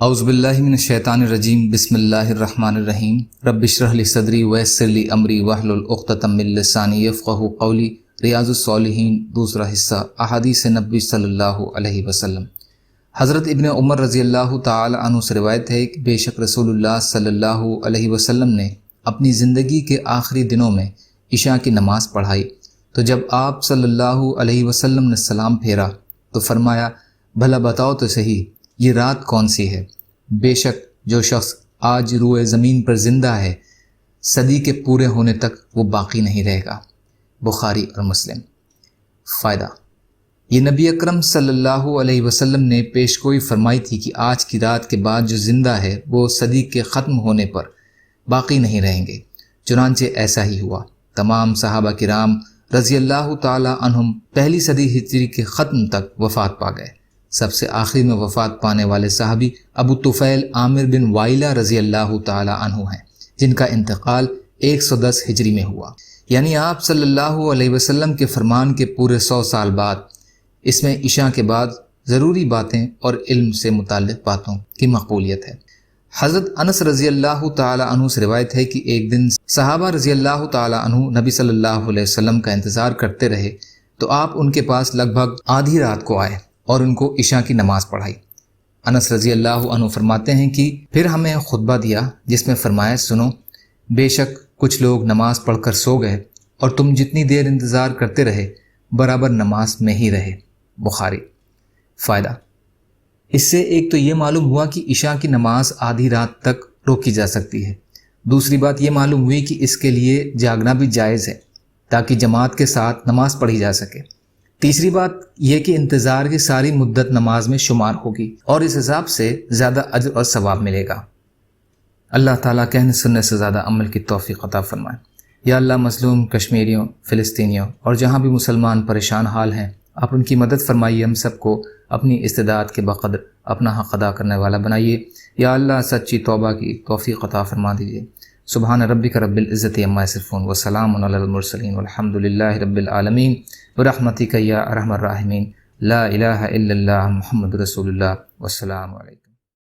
اعوذ باللہ من الشیطان الرجیم بسم اللہ الرحمن الرحیم رب اشرح لی صدری ویسر لی امری واحلل عقدۃ من لسانی یفقہوا قولی۔ ریاض الصالحین دوسرا حصہ، احادیث نبوی صلی اللہ علیہ وسلم۔ حضرت ابن عمر رضی اللہ تعالی عنہ سے روایت ہے کہ بے شک رسول اللہ صلی اللہ علیہ وسلم نے اپنی زندگی کے آخری دنوں میں عشاء کی نماز پڑھائی، تو جب آپ صلی اللہ علیہ وسلم نے سلام پھیرا تو فرمایا، بھلا بتاؤ تو صحیح یہ رات کون سی ہے؟ بے شک جو شخص آج روئے زمین پر زندہ ہے، صدی کے پورے ہونے تک وہ باقی نہیں رہے گا۔ بخاری اور مسلم۔ فائدہ، یہ نبی اکرم صلی اللہ علیہ وسلم نے پیشگوئی فرمائی تھی کہ آج کی رات کے بعد جو زندہ ہے وہ صدی کے ختم ہونے پر باقی نہیں رہیں گے۔ چنانچہ ایسا ہی ہوا۔ تمام صحابہ کرام رضی اللہ تعالی عنہم پہلی صدی ہجری کے ختم تک وفات پا گئے۔ سب سے آخری میں وفات پانے والے صحابی ابو طفیل عامر بن وائلہ رضی اللہ تعالی عنہ ہیں، جن کا انتقال 110 ہجری میں ہوا، یعنی آپ صلی اللہ علیہ وسلم کے فرمان کے پورے 100 سال بعد۔ اس میں عشاء کے بعد ضروری باتیں اور علم سے متعلق باتوں کی مقبولیت ہے۔ حضرت انس رضی اللہ تعالی عنہ سے روایت ہے کہ ایک دن صحابہ رضی اللہ تعالی عنہ نبی صلی اللہ علیہ وسلم کا انتظار کرتے رہے، تو آپ ان کے پاس لگ بھگ آدھی رات کو آئے اور ان کو عشاء کی نماز پڑھائی۔ انس رضی اللہ عنہ فرماتے ہیں کہ پھر ہمیں خطبہ دیا جس میں فرمایا، سنو، بے شک کچھ لوگ نماز پڑھ کر سو گئے اور تم جتنی دیر انتظار کرتے رہے برابر نماز میں ہی رہے۔ بخاری۔ فائدہ، اس سے ایک تو یہ معلوم ہوا کہ عشاء کی نماز آدھی رات تک روکی جا سکتی ہے۔ دوسری بات یہ معلوم ہوئی کہ اس کے لیے جاگنا بھی جائز ہے تاکہ جماعت کے ساتھ نماز پڑھی جا سکے۔ تیسری بات یہ کہ انتظار کی ساری مدت نماز میں شمار ہوگی اور اس حساب سے زیادہ اجر اور ثواب ملے گا۔ اللہ تعالیٰ کہنے سننے سے زیادہ عمل کی توفیق عطا فرمائے۔ یا اللہ، مظلوم کشمیریوں، فلسطینیوں اور جہاں بھی مسلمان پریشان حال ہیں، آپ ان کی مدد فرمائیے، ہم سب کو اپنی استطاعت کے بقدر اپنا حق ادا کرنے والا بنائیے۔ یا اللہ، سچی توبہ کی توفیق عطا فرما دیجیے۔ سبحان ربک رب العزت عما یصفون وسلام علی المرسلین والحمد للہ رب العالمین برحمتک یا ارحم الراحمین۔ لا الہ الا اللہ محمد رسول اللہ۔ والسلام علیکم۔